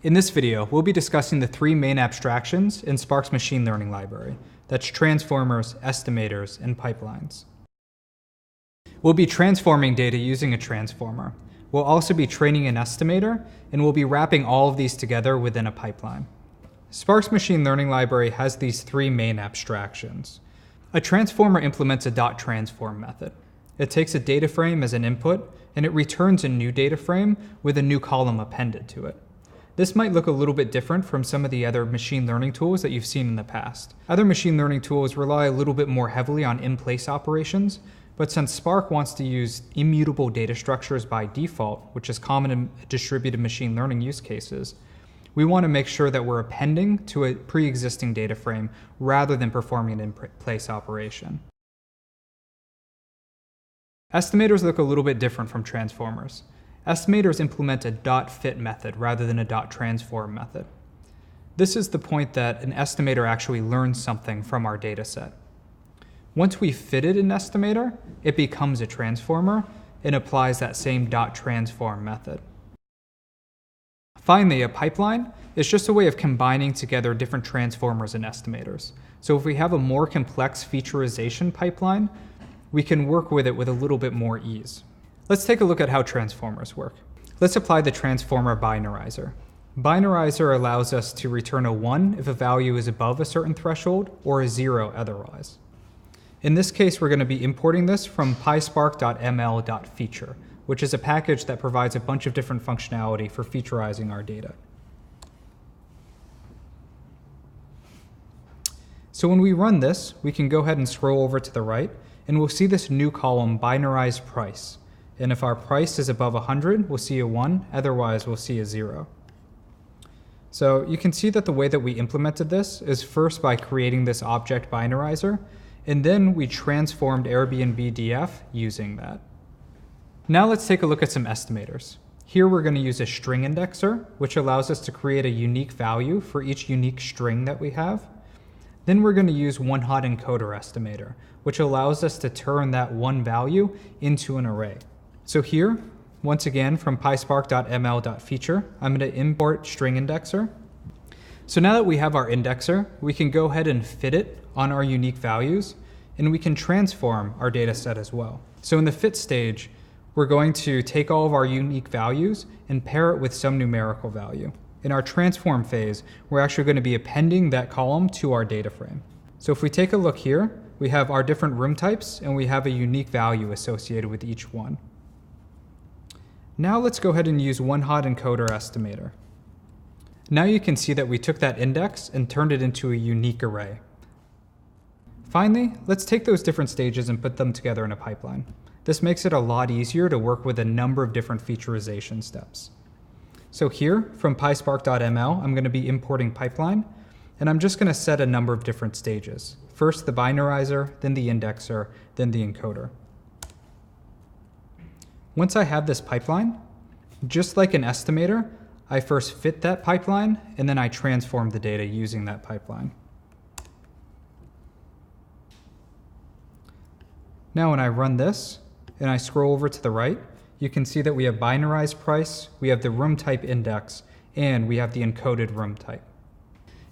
In this video, we'll be discussing the three main abstractions in Spark's machine learning library. That's transformers, estimators, and pipelines. We'll be transforming data using a transformer. We'll also be training an estimator, and we'll be wrapping all of these together within a pipeline. Spark's machine learning library has these three main abstractions. A transformer implements a .transform method. It takes a data frame as an input, and it returns a new data frame with a new column appended to it. This might look a little bit different from some of the other machine learning tools that you've seen in the past. Other machine learning tools rely a little bit more heavily on in-place operations, but since Spark wants to use immutable data structures by default, which is common in distributed machine learning use cases, we want to make sure that we're appending to a pre-existing data frame rather than performing an in-place operation. Estimators look a little bit different from transformers. Estimators implement a .fit method rather than a .transform method. This is the point that an estimator actually learns something from our data set. Once we've fitted an estimator, it becomes a transformer and applies that same .transform method. Finally, a pipeline is just a way of combining together different transformers and estimators. So if we have a more complex featurization pipeline, we can work with it with a little bit more ease. Let's take a look at how transformers work. Let's apply the transformer binarizer. Binarizer allows us to return a 1 if a value is above a certain threshold or a 0 otherwise. In this case, we're going to be importing this from pyspark.ml.feature, which is a package that provides a bunch of different functionality for featurizing our data. So when we run this, we can go ahead and scroll over to the right, and we'll see this new column, binarized price. And if our price is above 100, we'll see a 1, otherwise we'll see a 0. So you can see that the way that we implemented this is first by creating this object binarizer, and then we transformed Airbnb DF using that. Now let's take a look at some estimators. Here we're going to use a string indexer, which allows us to create a unique value for each unique string that we have. Then we're going to use one-hot encoder estimator, which allows us to turn that one value into an array. So here, once again, from pyspark.ml.feature, I'm going to import string indexer. So now that we have our indexer, we can go ahead and fit it on our unique values, and we can transform our data set as well. So in the fit stage, we're going to take all of our unique values and pair it with some numerical value. In our transform phase, we're actually going to be appending that column to our data frame. So if we take a look here, we have our different room types, and we have a unique value associated with each one. Now let's go ahead and use one-hot encoder estimator. Now you can see that we took that index and turned it into a unique array. Finally, let's take those different stages and put them together in a pipeline. This makes it a lot easier to work with a number of different featurization steps. So here, from pyspark.ml, I'm going to be importing pipeline, and I'm just going to set a number of different stages. First the binarizer, then the indexer, then the encoder. Once I have this pipeline, just like an estimator, I first fit that pipeline, and then I transform the data using that pipeline. Now when I run this, and I scroll over to the right, you can see that we have binarized price, we have the room type index, and we have the encoded room type.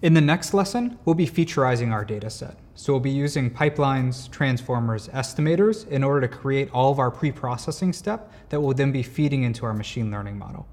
In the next lesson, we'll be featurizing our data set. So we'll be using pipelines, transformers, estimators in order to create all of our pre-processing step that will then be feeding into our machine learning model.